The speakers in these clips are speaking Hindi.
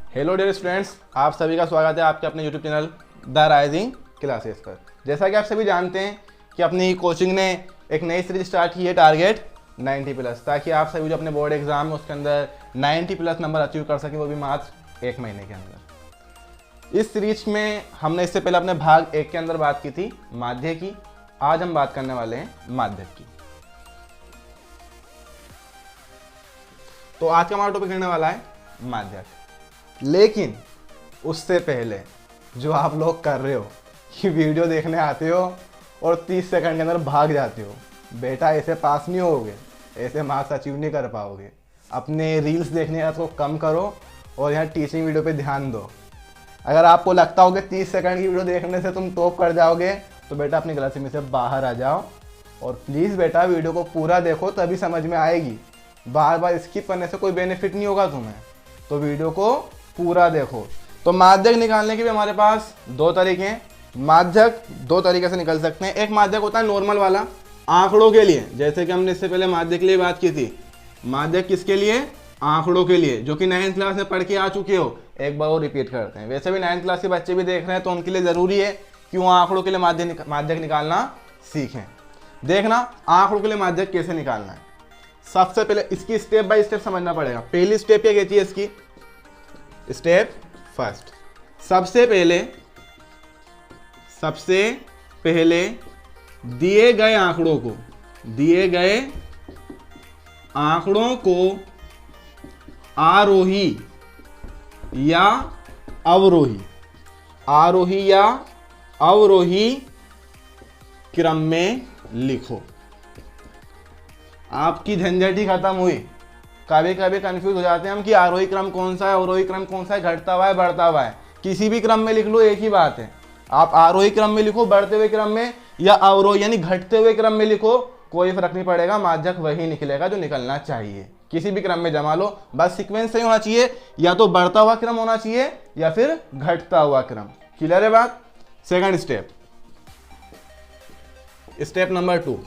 हेलो डियर स्टूडेंट्स, आप सभी का स्वागत है आपके अपने YouTube channel the rising classes पर। जैसा कि आप सभी जानते हैं कि अपनी कोचिंग ने एक नई सीरीज स्टार्ट की है टारगेट 90 प्लस, ताकि आप सभी जो अपने बोर्ड एग्जाम है उसके अंदर 90 प्लस नंबर अचीव कर सकें, वो भी मात्र 1 महीने के अंदर। इस सीरीज में हमने इससे पहले अपने भाग 1 के अंदर बात की थी माध्य की। आज हम बात करने वाले हैं माध्यक की। तो आज का हमारा टॉपिक रहने वाला है माध्यक। लेकिन उससे पहले जो आप लोग कर रहे हो कि वीडियो देखने आते हो और 30 सेकंड के अंदर भाग जाते हो, बेटा ऐसे पास नहीं होगे, ऐसे मार्क्स अचीव नहीं कर पाओगे। अपने रील्स देखने का तो कम करो और यहाँ टीचिंग वीडियो पे ध्यान दो। अगर आपको लगता हो कि 30 सेकंड की वीडियो देखने से तुम टॉप कर जाओगे तो बेटा अपनी क्लास में से बाहर आ जाओ और प्लीज़ बेटा वीडियो को पूरा देखो, तभी समझ में आएगी। बार बार स्किप करने से कोई बेनिफिट नहीं होगा तुम्हें, तो वीडियो को पूरा देखो। तो माध्यक निकालने के भी हमारे पास दो तरीके हैं। माध्यक दो तरीके से निकल सकते हैं। एक माध्यक होता है नॉर्मल वाला, आंकड़ों के लिए, जैसे कि हमने इससे पहले माध्यक के लिए बात की थी। माध्यक किसके लिए? आंकड़ों के लिए, जो कि 9th क्लास में पढ़ के आ चुके हो, एक बार वो रिपीट करते हैं। वैसे भी 9th क्लास के बच्चे भी देख रहे हैं तो उनके लिए ज़रूरी है कि वो आंकड़ों के लिए माध्यक निकालना सीखें। देखना आंकड़ों के लिए माध्यक कैसे निकालना है। सबसे पहले इसकी स्टेप बाय स्टेप समझना पड़ेगा। पहली स्टेप क्या कहती है इसकी? स्टेप फर्स्ट, सबसे पहले दिए गए आंकड़ों को आरोही या अवरोही क्रम में लिखो। आपकी झंझट ही खत्म हुई। कभी कभी कंफ्यूज हो जाते हैं हम कि आरोही क्रम कौन सा है, अवरोही क्रम कौन सा है, घटता हुआ है, बढ़ता हुआ है। किसी भी क्रम में लिख लो, एक ही बात है। आप आरोही क्रम में लिखो, बढ़ते हुए क्रम में, या अवरोही यानी घटते हुए क्रम में लिखो, कोई फर्क नहीं पड़ेगा। माध्यक वही निकलेगा जो निकलना चाहिए। किसी भी क्रम में जमा लो, बस सीक्वेंस सही होना चाहिए। या तो बढ़ता हुआ क्रम होना चाहिए या फिर घटता हुआ क्रम। क्लियर है बात? सेकंड स्टेप नंबर 2,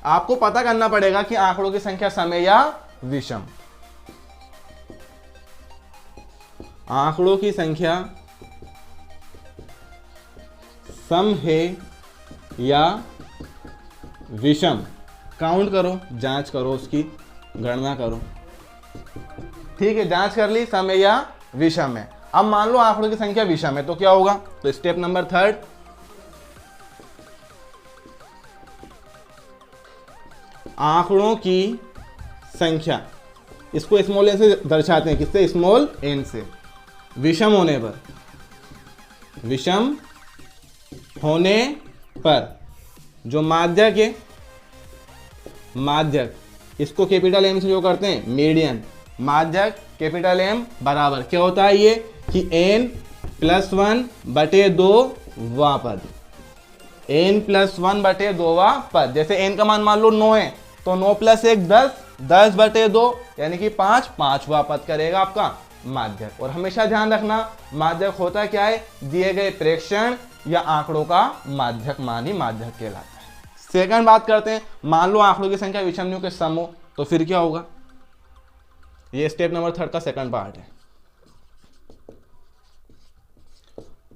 आपको पता करना पड़ेगा कि आंकड़ों की संख्या सम है या विषम। आंकड़ों की संख्या सम है या विषम। काउंट करो, जांच करो, उसकी गणना करो। ठीक है, जांच कर ली, सम है या विषम है। अब मान लो आंकड़ों की संख्या विषम है तो क्या होगा? तो स्टेप नंबर 3, आंकड़ों की संख्या, इसको स्मॉल एन से दर्शाते हैं। किससे? स्मॉल एन से। विषम होने पर जो माध्यक है, माध्यक इसको कैपिटल एम से जो करते हैं, मीडियन। माध्यक कैपिटल एम बराबर क्या होता है ये कि n+1/2वां पद। n+1/2वां पद। जैसे n का मान मान लो 9 है तो 9 + 1 10, 10/2 यानी कि 5, 5वां पद करेगा आपका माध्यक। और हमेशा ध्यान रखना, माध्यक होता क्या है? दिए गए प्रेक्षण या आंकड़ों का माध्यक मान ही माध्यक कहलाता है। सेकंड बात करते हैं, मान लो आंकड़ों की संख्या विषम के सम हो तो फिर क्या होगा? ये स्टेप नंबर 3 का सेकंड पार्ट है।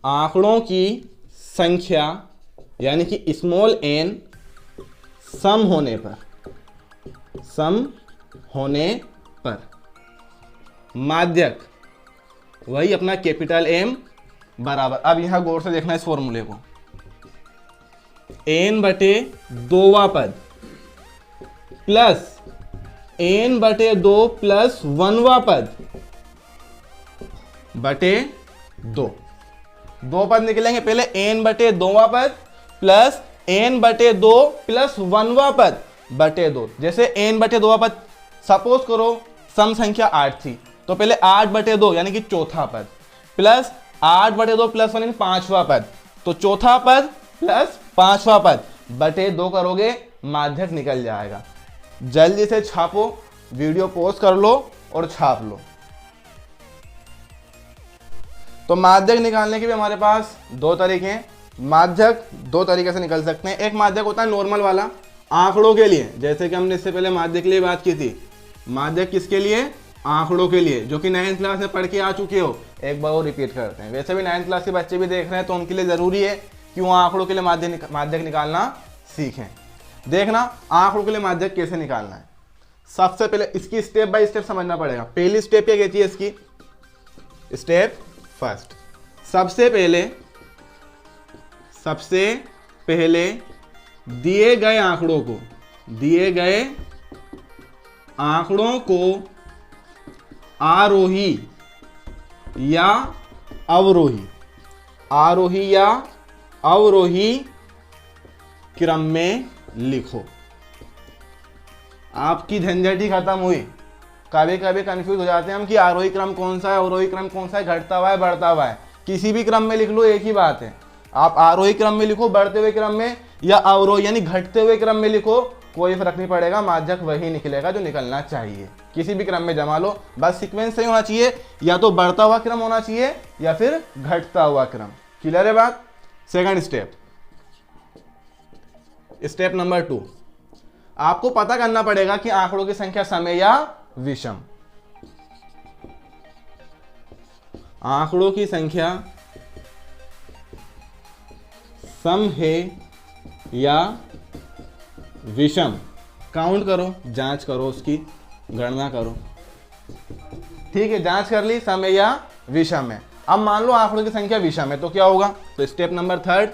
आंकड़ों की संख्या यानी कि स्मॉल एन सम होने पर माध्यक वही अपना कैपिटल एम बराबर। अब यहां गौर से देखना इस फॉर्मूले को। n/2वां पद प्लस n/2 + 1वां पद बटे 2। दो पद निकलेंगे। पहले n/2वां पद प्लस n/2 + 1वां पद बटे 2। जैसे n/2वां पद, सपोज करो सम संख्या 8 थी तो पहले 8/2 यानी कि चौथा पद प्लस 8/2 + 1 यानी 5वां पद, तो चौथा पद प्लस 5वां पद बटे 2 करोगे, माध्यक निकल जाएगा। जल्दी से छापो, वीडियो पॉज कर लो और छाप लो। तो माध्यक निकालने के भी हमारे पास दो तरीके हैं। माध्यक दो तरीके से निकल सकते हैं। एक माध्यक होता है नॉर्मल वाला, आंकड़ों के लिए, जैसे कि हमने इससे पहले माध्यक के लिए बात की थी। माध्यक किसके लिए? आंकड़ों के लिए, जो कि 9th क्लास में पढ़ के आ चुके हो, एक बार वो रिपीट करते हैं। वैसे भी 9th क्लास के बच्चे भी देख रहे हैं तो उनके लिए ज़रूरी है कि वो आंकड़ों के लिए माध्यक निकालना सीखें। देखना आंकड़ों के लिए माध्यक कैसे निकालना है। सबसे पहले इसकी स्टेप बाय स्टेप समझना पड़ेगा। पहली स्टेप क्या कहती है इसकी? स्टेप फर्स्ट, सबसे पहले दिए गए आंकड़ों को आरोही या अवरोही क्रम में लिखो। आपकी झंझट ही खत्म हुई। कभी कभी कंफ्यूज हो जाते हैं हम कि आरोही क्रम कौन सा है, अवरोही क्रम कौन सा है, घटता हुआ है, बढ़ता हुआ है। किसी भी क्रम में लिख लो, एक ही बात है। आप आरोही क्रम में लिखो, बढ़ते हुए क्रम में, या अवरोही यानी घटते हुए क्रम में लिखो, कोई फर्क नहीं पड़ेगा, माध्यक वही निकलेगा जो निकलना चाहिए। किसी भी क्रम में जमा लो, बस सीक्वेंस सही होना चाहिए, या तो बढ़ता हुआ क्रम होना चाहिए या फिर घटता हुआ क्रम। क्लियर है बात? सेकंड स्टेप नंबर 2, आपको पता करना पड़ेगा कि आंकड़ों की संख्या सम है या विषम। आंकड़ों की संख्या सम है या विषम। काउंट करो, जांच करो, उसकी गणना करो। ठीक है, जांच कर ली, सम है या विषम है। अब मान लो आंकड़ों की संख्या विषम है तो क्या होगा? तो स्टेप नंबर 3,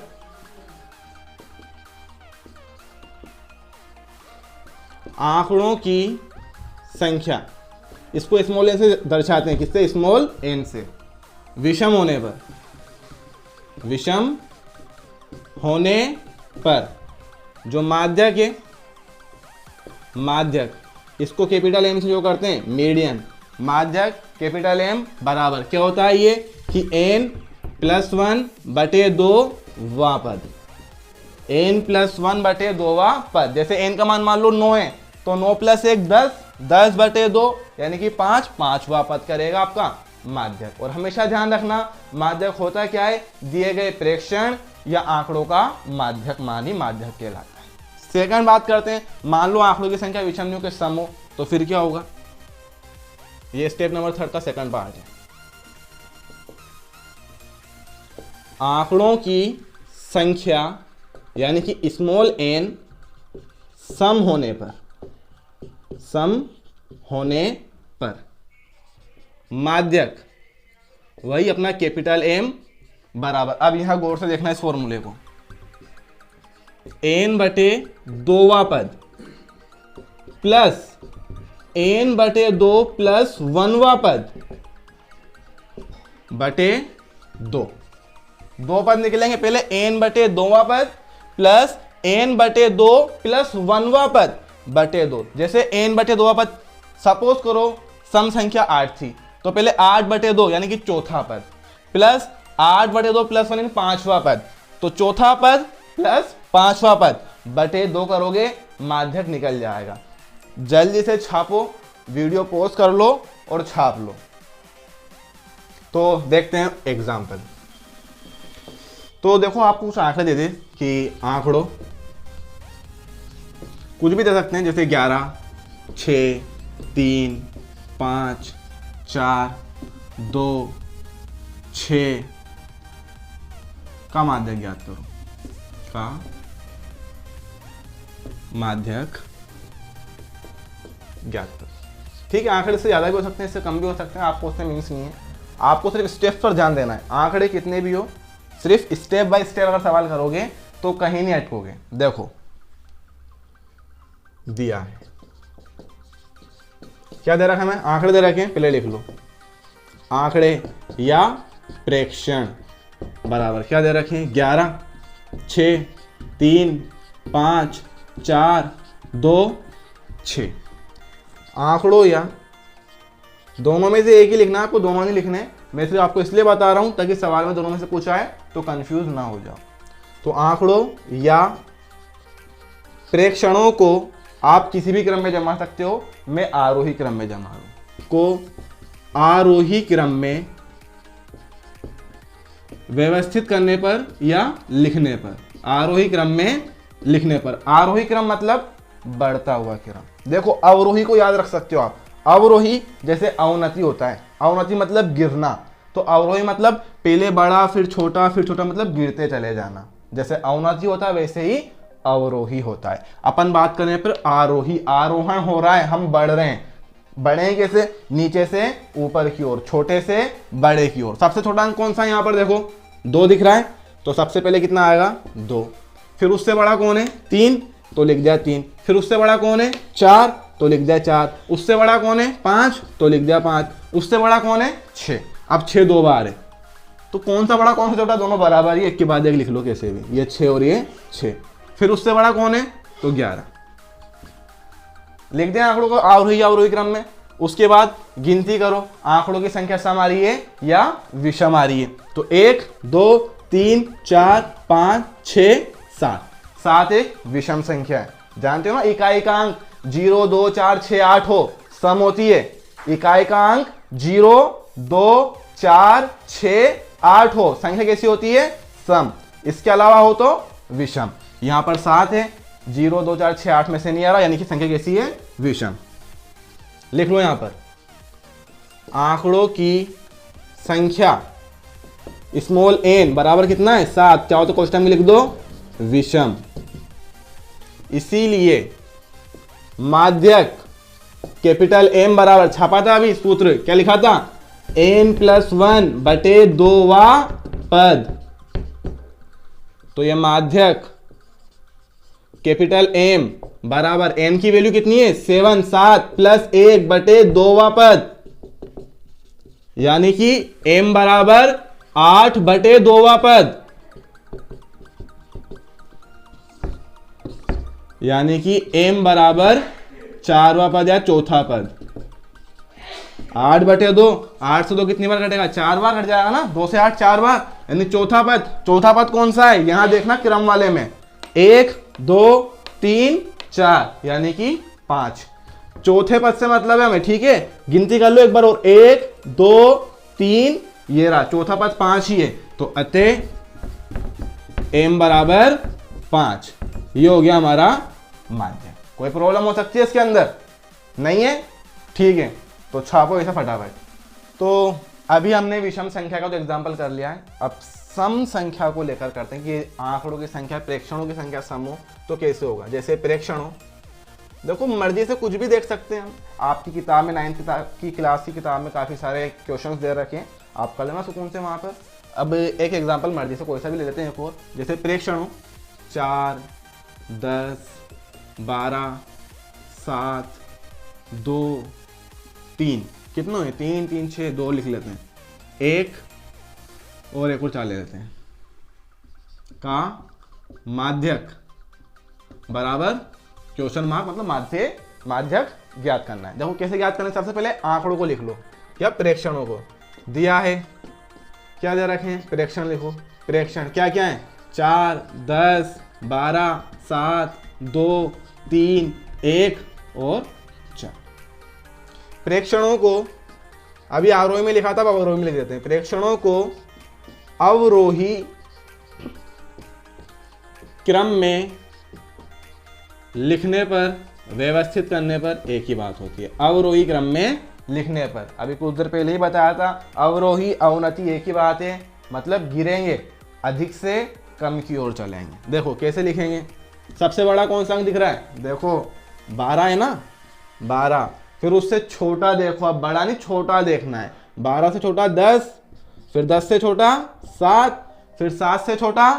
आंकड़ों की संख्या, इसको स्मॉल एन से दर्शाते हैं। किससे? स्मॉल एन से। विषम होने पर जो माध्यक है, इसको कैपिटल एम से जो करते हैं, मीडियन। माध्यक कैपिटल एम बराबर क्या होता है ये कि n+1/2वां पद। n+1/2वां पद। जैसे n का मान लो 9 है तो 9 + 1 10, 10/2 यानी कि 5, 5वां पद करेगा आपका माध्यक। और हमेशा ध्यान रखना, माध्यक होता क्या है? दिए गए प्रेक्षण या आंकड़ों का माध्यक मान ही माध्यक कहलाता है। सेकंड बात करते हैं, मान लो आंकड़ों की संख्या विषमों के सम हो तो फिर क्या होगा? ये स्टेप नंबर 3 का सेकंड पार्ट है। आंकड़ों की संख्या यानी कि स्मॉल एन सम होने पर माध्यक वही अपना कैपिटल एम बराबर। अब यहां गौर से देखना इस फॉर्मूले को, n/2वां पद प्लस n/2 + 1वां पद बटे 2। दो पद निकलेंगे, पहले n/2वां पद प्लस n/2 + 1वां पद बटे 2। जैसे n/2वां पद, सपोज करो सम संख्या 8 थी तो पहले 8/2 यानी कि चौथा पद प्लस 8/2 + 1 यानी 5वां पद, तो चौथा पद प्लस 5वां पद बटे 2 करोगे, माध्यक निकल जाएगा। जल्दी से छापो, वीडियो पॉज कर लो और छाप लो। तो देखते हैं एग्जाम्पल। तो देखो आपको कुछ आंकड़े दे दे कि आंकड़ों कुछ भी दे सकते हैं, जैसे 11, 6, 3, 5, 4, 2, 6 का माध्यक ज्ञात करो। का माध्यक ज्ञात करो। ठीक है, आंकड़े से ज़्यादा भी हो सकते हैं, इससे कम भी हो सकते हैं, आपको उससे मीन्स नहीं है। आपको सिर्फ स्टेप पर ध्यान देना है। आंकड़े कितने भी हो, सिर्फ स्टेप बाय स्टेप अगर सवाल करोगे तो कहीं नहीं अटकोगे। देखो दिया है, क्या दे रखा है? आंकड़े दे रखे हैं, पहले लिख लो। आंकड़े या प्रेक्षण बराबर क्या दे रखे हैं? 11, 6, 3, 5, 4, 2, 6। आंकड़ों या दोनों में से एक ही लिखना है आपको, दोनों नहीं लिखने। मैं सिर्फ आपको इसलिए बता रहा हूं ताकि सवाल में दोनों में से पूछा है तो कंफ्यूज ना हो जाओ। तो आंकड़ों या प्रेक्षणों को आप किसी भी क्रम में जमा सकते हो। मैं आरोही क्रम में जमा लूं को आरोही क्रम में व्यवस्थित करने पर या लिखने पर। आरोही क्रम में लिखने पर। आरोही क्रम मतलब बढ़ता हुआ क्रम। देखो अवरोही को याद रख सकते हो आप। अवरोही जैसे अवनति होता है, अवनति मतलब गिरना, तो अवरोही मतलब पहले बड़ा फिर छोटा मतलब गिरते चले जाना। जैसे अवनति होता है वैसे ही अवरोही होता है। अपन बात करें फिर आरोही, आरोहण हो रहा है, हम बढ़ रहे हैं। बढ़े कैसे? नीचे से ऊपर की ओर, छोटे से बड़े की ओर। सबसे छोटा अंक कौन सा है? यहाँ पर देखो 2 दिख रहा है, तो सबसे पहले कितना आएगा? 2। फिर उससे बड़ा कौन है? 3, तो लिख दिया 3। फिर उससे बड़ा कौन है? 4, तो लिख दिया 4। उससे बड़ा कौन है? 5, तो लिख दिया 5। उससे बड़ा कौन है? 6। अब 6 2 बार है, तो कौन सा बड़ा कौन सा छोटा? दोनों बराबर ही, एक के बाद एक लिख लो कैसे भी, ये 6 और ये 6। फिर उससे बड़ा कौन है? तो 11। लिख दें आंकड़ों को आरोही अवरोही क्रम में। उसके बाद गिनती करो, आंकड़ों की संख्या सम आ रही है या विषम आ रही है। तो 1 2 3 4 5 6 7, 7 एक विषम संख्या है। जानते हो ना, इकाई का अंक 0 2 4 6 8 हो, सम होती है। इकाई का अंक 0 2 4 6 8 हो, संख्या कैसी होती है? सम। इसके अलावा हो तो विषम। यहां पर 7 है, 0 2 4 6 8 में से नहीं आ रहा, यानी कि संख्या कैसी है? विषम। लिख लो यहां पर आंकड़ों की संख्या स्मॉल n बराबर कितना है? 7। चाहो तो क्वेश्चन में लिख दो विषम। इसीलिए माध्यक कैपिटल M बराबर, छापा था अभी सूत्र, क्या लिखा था? n+1 बटे 2वां पद। तो यह माध्यक कैपिटल M बराबर n की वैल्यू कितनी है? 7, 7 + 1 बटे 2वां पद, यानी कि m बराबर 8 बटे 2वां पद, यानी कि m बराबर 4वां पद या चौथा पद। 8 बटे 2, 8 से 2 कितनी बार कटेगा? 4 बार कट जाएगा ना, 2 से 8 4 बार, यानी चौथा पद। चौथा पद कौन सा है? यहां देखना क्रम वाले में, 1 2 3 4, यानी कि 5। चौथे पद से मतलब है हमें, ठीक है? गिनती कर लो एक बार और, 1 2 3, ये रहा चौथा पद 5 ही है, तो अतः m बराबर 5। ये हो गया हमारा माध्य। कोई प्रॉब्लम हो सकती है इसके अंदर? नहीं है? ठीक है, तो छापो ऐसा फटाफट। तो अभी हमने विषम संख्या का तो एग्जाम्पल कर लिया है, अब सम संख्या को लेकर करते हैं कि आंकड़ों की संख्या प्रेक्षणों की संख्या सम हो तो कैसे होगा। जैसे प्रेक्षण हो, देखो मर्जी से कुछ भी देख सकते हैं हम। आपकी किताब में 9th की क्लास की किताब में काफ़ी सारे क्वेश्चंस दे रखे हैं, आप कर लेना सुकून से वहाँ पर। अब एक एग्जाम्पल मर्जी से कोई सा भी ले लेते हैं एक और। जैसे प्रेक्षण हो, 4 10 12 7 2 3, कितना है? 3 3 6 2 लिख लेते हैं, 1 और एक और 4 ले लेते हैं का माध्यक बराबर क्वेश्चन मार्क, मतलब माध्यक ज्ञात करना है। देखो कैसे ज्ञात करना है, सबसे पहले आंकड़ों को लिख लो या प्रेक्षणों को। दिया है, क्या दे रखे हैं? प्रेक्षण लिखो। प्रेक्षण क्या क्या है? 4 10 12 7 2 3 1 और 4। प्रेक्षणों को अभी आरोही में लिखा था, अब अवरोही में लिख देते हैं। प्रेक्षणों को अवरोही क्रम में लिखने पर, व्यवस्थित करने पर एक ही बात होती है। अवरोही क्रम में लिखने पर, अभी कुछ देर पहले ही बताया था, अवरोही अवनति एक ही बात है, मतलब गिरेंगे, अधिक से कम की ओर चलेंगे। देखो कैसे लिखेंगे। सबसे बड़ा कौन सा अंक दिख रहा है? देखो 12 है ना, 12। फिर उससे छोटा देखो, अब बड़ा नहीं छोटा देखना है। 12 से छोटा 10, फिर 10 से छोटा 7, फिर 7 से छोटा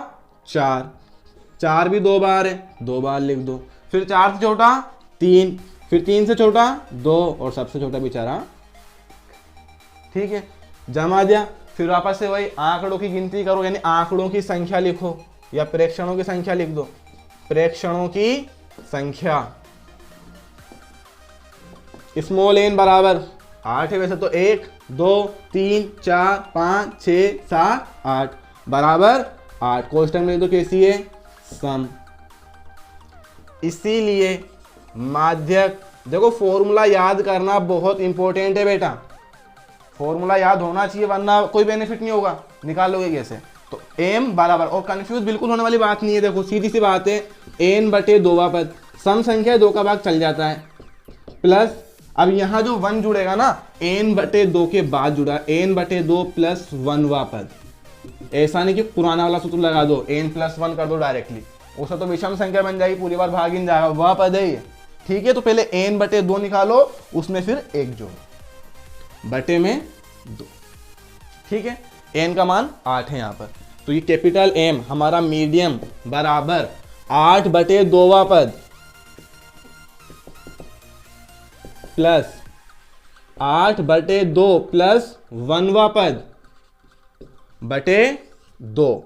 4, 4 भी 2 बार है, 2 बार लिख दो। फिर 4 से छोटा 3, फिर 3 से छोटा 2 और सबसे छोटा बेचारा, ठीक है, जमा दिया। फिर वापस से वही आंकड़ों की गिनती करो, यानी आंकड़ों की संख्या लिखो या प्रेक्षणों की संख्या लिख दो। प्रेक्षणों की संख्या स्मॉल n बराबर 8 है वैसे तो, 1 2 3 4 5 6 7 8 बराबर 8। क्वेश्चन में तो कैसी है? सम। इसीलिए माध्यक, देखो फॉर्मूला याद करना बहुत इंपॉर्टेंट है बेटा, फॉर्मूला याद होना चाहिए वरना कोई बेनिफिट नहीं होगा। निकालोगे कैसे? तो m बराबर, और कंफ्यूज बिल्कुल होने वाली बात नहीं है, देखो सीधी सी बात है, n बटे 2वां पद, सम संख्या 2 का भाग चल जाता है, प्लस अब यहाँ जो 1 जुड़ेगा ना n/2 के बाद जुड़ा, n/2 प्लस 1वां पद। ऐसा नहीं कि पुराना वाला सूत्र लगा दो, n+1 कर दो डायरेक्टली, उससे तो विषम संख्या बन जाएगी, पूरी बार भाग इन जाएगा, वह पद है ये। ठीक है, तो पहले n/2 निकालो, उसमें फिर 1 जोड़ो, बटे में 2। ठीक है, n का मान 8 है यहाँ पर, तो ये कैपिटल M हमारा मीडियम बराबर 8/2वां पद प्लस 8/2 प्लस 1वां पद बटे 2,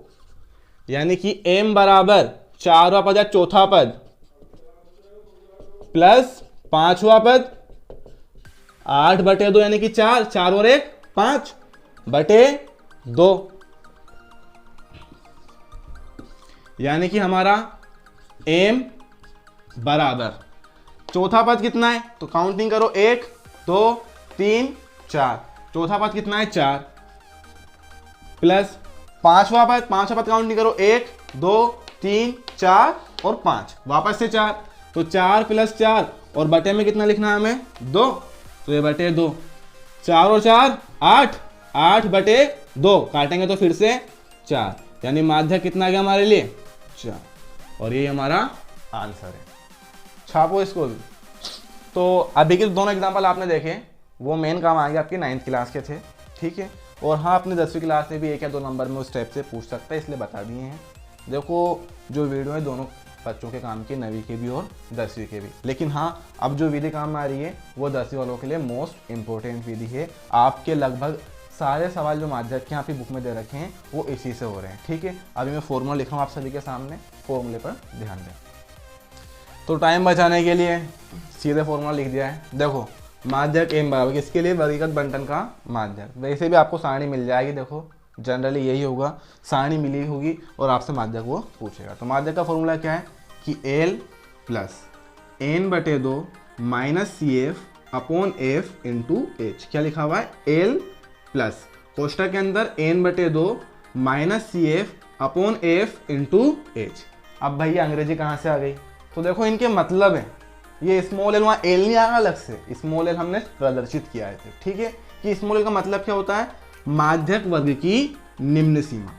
यानी कि m बराबर 4वां पद या चौथा पद प्लस 5वां पद, 8/2 यानी कि 4, 4 और 1 5 बटे 2, यानी कि हमारा m बराबर चौथा पद कितना है, तो काउंटिंग करो 1 2 3 4, चौथा पद कितना है 4, प्लस पांचवा पद काउंटिंग करो 1 2 3 4 और 5, वापस से 4, तो 4 + 4 और बटे में कितना लिखना है हमें 2, तो ये बटे 2, 4 और 4 8, 8/2 काटेंगे तो फिर से 4, यानी माध्य कितना आ गया हमारे लिए 4, और ये हमारा आंसर है। छापो इसको भी। तो अभी के दोनों एग्जाम्पल आपने देखे, वो मेन काम आ गया आपके 9th क्लास के थे। ठीक है, और हाँ अपने 10वीं क्लास में भी 1 या 2 नंबर में उस स्टेप से पूछ सकता है, इसलिए बता दिए हैं। देखो जो वीडियो है दोनों बच्चों के काम की, 9वीं के भी और 10वीं के भी, लेकिन हाँ अब जो विधि काम आ रही है वो 10वीं वालों के लिए मोस्ट इंपॉर्टेंट विधि है। आपके लगभग सारे सवाल जो माध्यक के यहाँ पे बुक में दे रखे हैं वो इसी से हो रहे हैं। ठीक है, अभी मैं फॉर्मूला लिख रहा हूँ आप सभी के सामने, फॉर्मूले पर ध्यान दें। तो टाइम बचाने के लिए सीधे फॉर्मूला लिख दिया है। देखो माध्यक m बराबर किसके लिए, वर्गीकृत बंटन का माध्यक। वैसे भी आपको सारणी मिल जाएगी, देखो जनरली यही होगा, सारणी मिली होगी और आपसे माध्यक वो पूछेगा। तो माध्यक का फॉर्मूला क्या है कि L plus n/2 minus CF/F into H। क्या लिखा हुआ है, L प्लस कोष्टक के अंदर n/2 minus CF/F into H। अब भैया अंग्रेजी कहाँ से आ गई, तो देखो इनके मतलब है, ये स्मॉल एल, वहाँ एल नहीं आएगा अलग से, स्मॉल एल हमने प्रदर्शित किया है। ठीक है, कि स्मॉल एल का मतलब क्या होता है, माध्यक वर्ग की निम्न सीमा।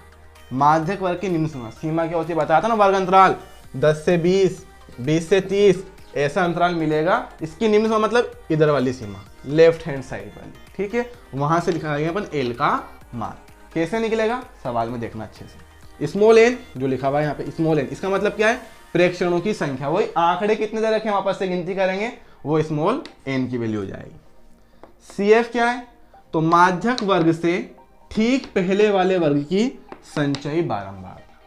माध्यक वर्ग की निम्न सीमा, सीमा क्या होती है बताया था ना, वर्ग अंतराल 10 से 20, 20 से 30 ऐसा अंतराल मिलेगा। इसकी निम्न सीमा मतलब इधर वाली सीमा, लेफ्ट हैंड साइड वाली। ठीक है, वहां से लिखा गया अपन एल का मान। कैसे निकलेगा, सवाल में देखना अच्छे से। स्मॉल एन जो लिखा हुआ है यहाँ पे, स्मॉल एन, इसका मतलब क्या है, प्रेक्षणों की संख्या। वही आंकड़े कितने दे रखे हैं वापस से गिनती करेंगे, वो स्मॉल एन की वैल्यू हो जाएगी। CF क्या है, तो माध्यक वर्ग से ठीक पहले वाले वर्ग की संचयी बारंबारता।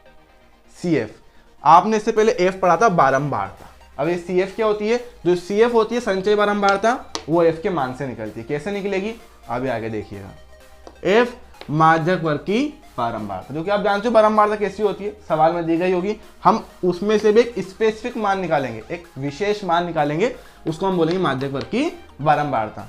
CF आपने इससे पहले F पढ़ा था, बारंबारता। अब ये CF क्या होती है, जो CF होती है संचयी बारंबारता, वो F के मान से निकलती है। कैसे निकलेगी, अभी आगे देखिएगा। F माध्यक वर्ग की बारंबारता, जो कि आप जानते हो बारंबारता कैसी होती है, सवाल में दी गई होगी। हम उसमें से भी एक स्पेसिफिक मान निकालेंगे, एक विशेष मान निकालेंगे, उसको हम बोलेंगे माध्यक वर्ग की बारंबारता।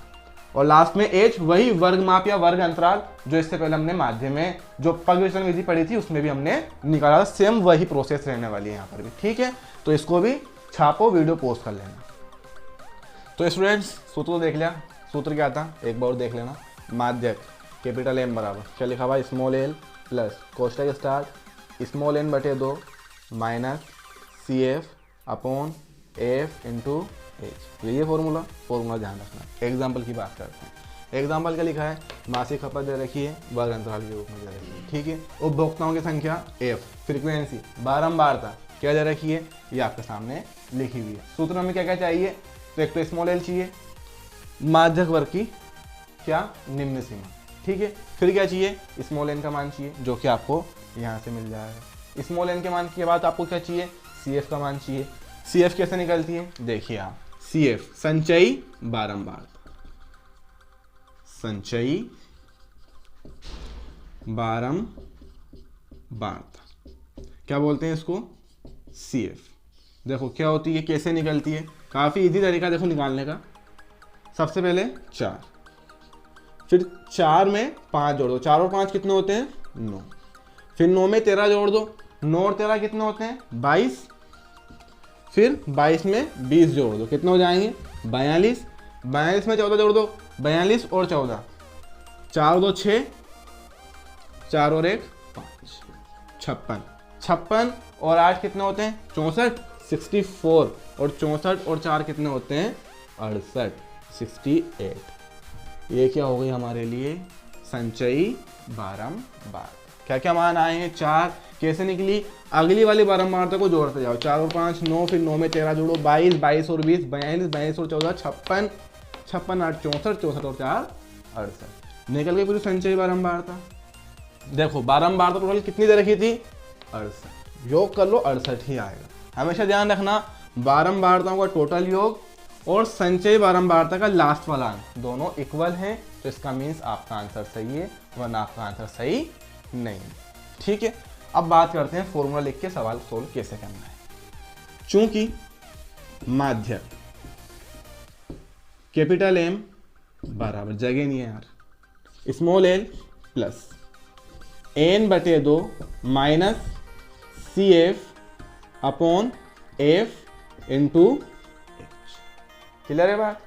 और लास्ट में H, वही वर्ग माप या वर्ग अंतराल जो इससे पहले हमने माध्य में जो पग विचलन विधि पढ़ी थी उसमें भी हमने निकाला था। सेम वही प्रोसेस रहने वाली है यहाँ पर भी। ठीक है, तो इसको भी छापो, वीडियो पोस्ट कर लेना। तो स्टूडेंट्स सूत्र देख लिया, सूत्र क्या था एक बार देख लेना। माध्यक कैपिटल M बराबर क्या लिखा हुआ, स्मॉल एल प्लस कोष्टक start small n/2 minus CF/F into H। ये फॉर्मूला ध्यान रखना। एग्जाम्पल की बात करते हैं। एग्जाम्पल क्या लिखा है, मासिक खपत दे रखी है, वर्ग अंतराल के रूप में दे रखी है। ठीक है, उपभोक्ताओं की संख्या F, फ्रीक्वेंसी बारंबारता क्या दे रखी है, ये आपके सामने लिखी हुई है। सूत्र में क्या क्या चाहिए, तो एक तो स्मॉल एल चाहिए, माध्यक वर्ग की क्या निम्न सीमा। ठीक है, फिर क्या चाहिए, स्मॉल एन का मान चाहिए, जो कि आपको यहाँ से मिल जाएगा। स्मॉल एन के मान के बाद आपको क्या चाहिए, CF का मान चाहिए। CF कैसे निकलती है, देखिए आप, CF संचयी बारंबारता, संचयी बारंबारता क्या बोलते हैं इसको, CF। देखो क्या होती है, कैसे निकलती है, काफी इजी तरीका देखो निकालने का। सबसे पहले 4, फिर 4 में 5 जोड़ दो, 4 और 5 कितने होते हैं 9, फिर 9 में 13 जोड़ दो, 9 और 13 कितने होते हैं 22, फिर 22 में 20 जोड़ दो, कितने हो जाएंगे 42, 42 में 14 जोड़ दो, 42 और 14, 4 2 6, 4 और 1 5, 56, 56 और 8 कितने होते हैं 64, 64 और 64 और 4 कितने होते हैं 68, 68। ये क्या हो गई हमारे लिए संचयी बारंबार। क्या क्या मान आए हैं 4, कैसे निकली, अगली वाली बारंबारता को जोड़ते जाओ, 4 और 5 9, फिर 9 में 13 जोड़ो 22, 22 और 20 42, 22 और 14 56, 56 8 64, 64 और 4 68, निकल गई पूरी संचयी बारंबारता। देखो बारंबारता टोटल कितनी दे रखी थी 68, योग कर लो 68 ही आएगा। हमेशा ध्यान रखना बारंबारताओं का टोटल योग और संचयी बारंबारता का लास्ट वाला अंक दोनों इक्वल हैं, तो इसका मीन्स आपका आंसर सही है, वरना आपका आंसर सही नहीं है। ठीक है, अब बात करते हैं फॉर्मूला लिख के सवाल सोल्व कैसे करना है। चूंकि माध्यक कैपिटल एम बराबर, जगह नहीं है यार, small L plus n/2 minus C F upon F into H. Clear है बात।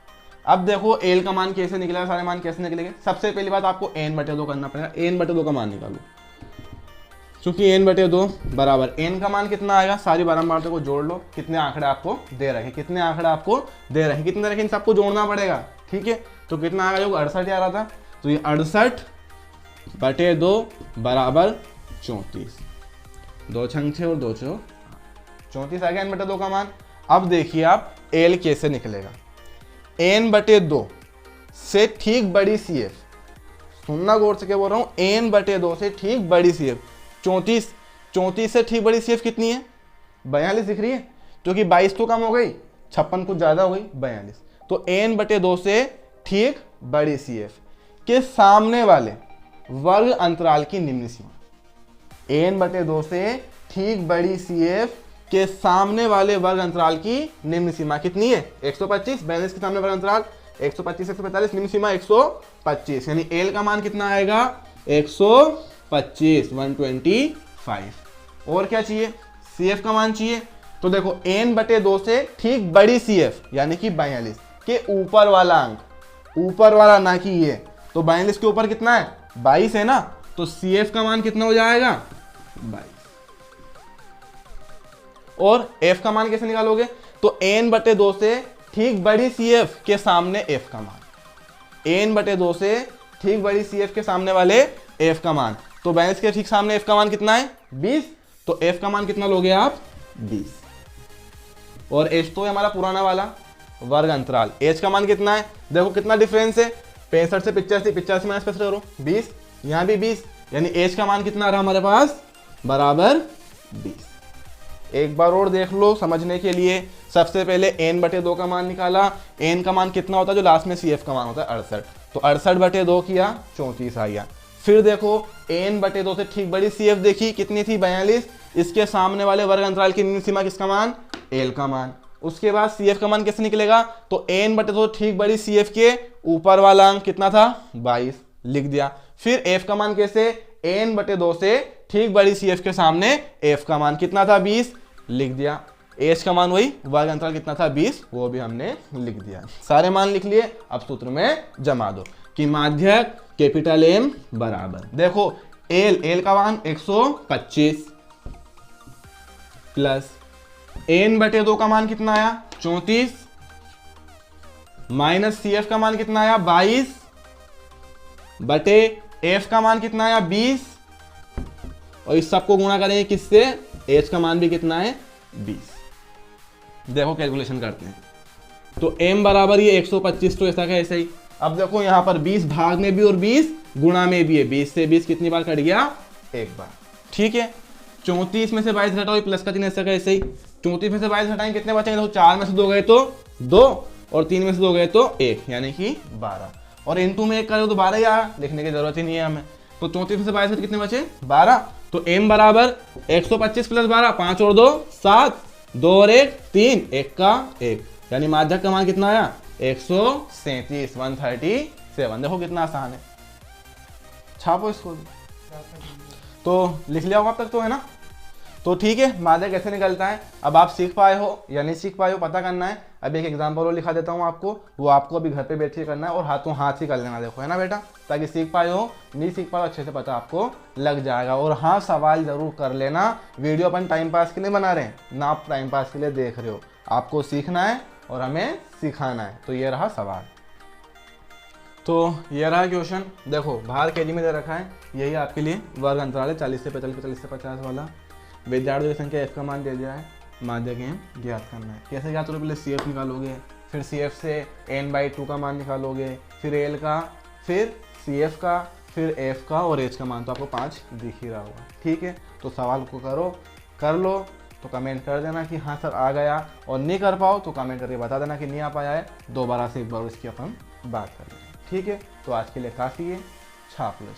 अब देखो एल का मान कैसे निकलेगा, सारे मान कैसे निकलेंगे। सबसे पहली बात आपको n/2 करना पड़ेगा, n/2 का मान निकालो। चूंकि n/2 बराबर n का मान कितना आएगा, सारी बारंबारता को जोड़ लो, कितने आंकड़े आपको दे रखे, कितने आंकड़े आपको दे रखे, कितने रखे इन सबको जोड़ना पड़ेगा। ठीक है, तो कितना आएगा, जो 68 आ रहा था, तो ये 68/2 बराबर 34, 2 छंग 6 और 2 6 34 आ गया n/2 का मान। अब देखिए आप l कैसे निकलेगा, n/2 से ठीक बड़ी सी एफ, सुनना गौर से क्या बोल रहा हूँ, n/2 से ठीक बड़ी सी एफ, 34 से ठीक बड़ी सी एफ कितनी है 42 दिख रही है, क्योंकि 22 तो कम हो गई, 56 कुछ ज्यादा हो गई 42, तो n/2 से ठीक बड़ी सी एफ के सामने वाले वर्ग अंतराल की निम्न सीमा, n/2 से ठीक बड़ी सी एफ के सामने वाले वर्ग अंतराल की निम्न सीमा कितनी है 125, 42 के सामने वर्ग अंतराल 125 145, निम्न सीमा 125, यानी l का मान कितना आएगा 125, 125। और क्या चाहिए, CF का मान चाहिए, तो देखो n/2 से ठीक बड़ी CF यानी कि 42 के ऊपर वाला अंक, ऊपर वाला ना कि ये, तो 42 के ऊपर कितना है 22 है ना, तो CF का मान कितना हो जाएगा 22। और F का मान कैसे निकालोगे, तो n/2 से ठीक बड़ी CF के सामने F का मान, n/2 से ठीक बड़ी CF के सामने वाले F का मान, तो 42 के ठीक सामने F का मान कितना है 20, तो F का मान कितना लोगे आप 20। और H तो है हमारा पुराना वाला वर्ग अंतराल, H का मान कितना है, देखो कितना डिफरेंस है, 65 से 85, 85 माइनस 65 करो 20, यहाँ भी 20, यानी H का मान कितना रहा हमारे पास बराबर 20। एक बार और देख लो समझने के लिए, सबसे पहले n/2 का मान निकाला, n का मान कितना होता है जो लास्ट में CF का मान होता है 68, तो 68/2 किया 34 आ गया। फिर देखो n/2 से ठीक बड़ी CF देखी कितनी थी 42, इसके सामने वाले वर्ग अंतराल की निम्न सीमा किसका मान l का मान। उसके बाद CF का मान कैसे निकलेगा, तो n/2 ठीक बड़ी CF के ऊपर वाला अंक कितना था 22, लिख दिया। फिर f का मान कैसे, n/2 से ठीक बड़ी CF के सामने f का मान कितना था 20, लिख दिया। h का मान वही वर्ग अंतराल कितना था 20, वो भी हमने लिख दिया। सारे मान लिख लिए, अब सूत्र में जमा दो कि माध्यक कैपिटल M बराबर, देखो l का मान 125 प्लस n/2 का मान कितना आया 34 माइनस CF का मान कितना आया 22 बटे F का मान कितना आया 20, और इस सबको गुणा करेंगे किससे, H का मान भी कितना है 20। देखो कैलकुलेशन करते हैं, तो m बराबर ये 125, तो ऐसा का ऐसा ही। अब देखो यहाँ पर 20 भाग में भी और 20 गुणा में भी है, 20 से 20 कितनी बार कट गया एक बार। ठीक है, 34 में से 22 घटाओ, प्लस का चिन्ह ऐसा का ऐसे ही, 34 में से 22 घटाएंगे कितने बचेंगे, देखो 4 में से 2 गए तो 2 और 3 में से 2 गए तो 1, यानी कि 12, और इनटू में 1 करो तो 12 ही आया, लिखने की जरूरत ही नहीं है हमें। तो 34 में से 22 कितने बचे 12, तो m बराबर 125 प्लस 12, 5 और 2 7, 2 और 1 3, 1 का 1, यानी माध्यक का मान कितना आया 137, 137। देखो कितना आसान है, छापो इसको भी। तो लिख लिया होगा अब तक तो, है ना। तो ठीक है, माध्य कैसे निकलता है अब आप सीख पाए हो या नहीं सीख पाए हो, पता करना है। अभी एक एग्जाम्पल और लिखा देता हूँ आपको, वो आपको अभी घर पे बैठ के करना है और हाथों हाथ ही कर लेना, देखो है ना बेटा, ताकि सीख पाए हो। नहीं सीख पाए अच्छे से पता आपको लग जाएगा। और हाँ, सवाल जरूर कर लेना, वीडियो अपन टाइम पास के लिए बना रहे हैं ना, आप टाइम पास के लिए देख रहे हो, आपको सीखना है और हमें सिखाना है। तो ये रहा सवाल। तो ये रहा क्वेश्चन, देखो बाहर केजी में दे रखा है, यही आपके लिए वर्ग अंतराल है 40 से 45, 45 से 50 वाला। विद्यार्थियों की संख्या f का मान दे दिया है, माध्य के ज्ञात करना है। कैसे ज्ञात करोगे, पहले CF निकालोगे, फिर CF से n/2 का मान निकालोगे, फिर L का, फिर CF का, फिर F का और H का मान, तो आपको 5 दिख ही रहा होगा। ठीक है, तो सवाल को करो, कर लो तो कमेंट कर देना कि हाँ सर आ गया, और नहीं कर पाओ तो कमेंट करके बता देना कि नहीं आ पाया है, दोबारा से एक बार इसकी अपन बात कर लेंगे। ठीक है, तो आज के लिए काफ़ी है, छाप लो।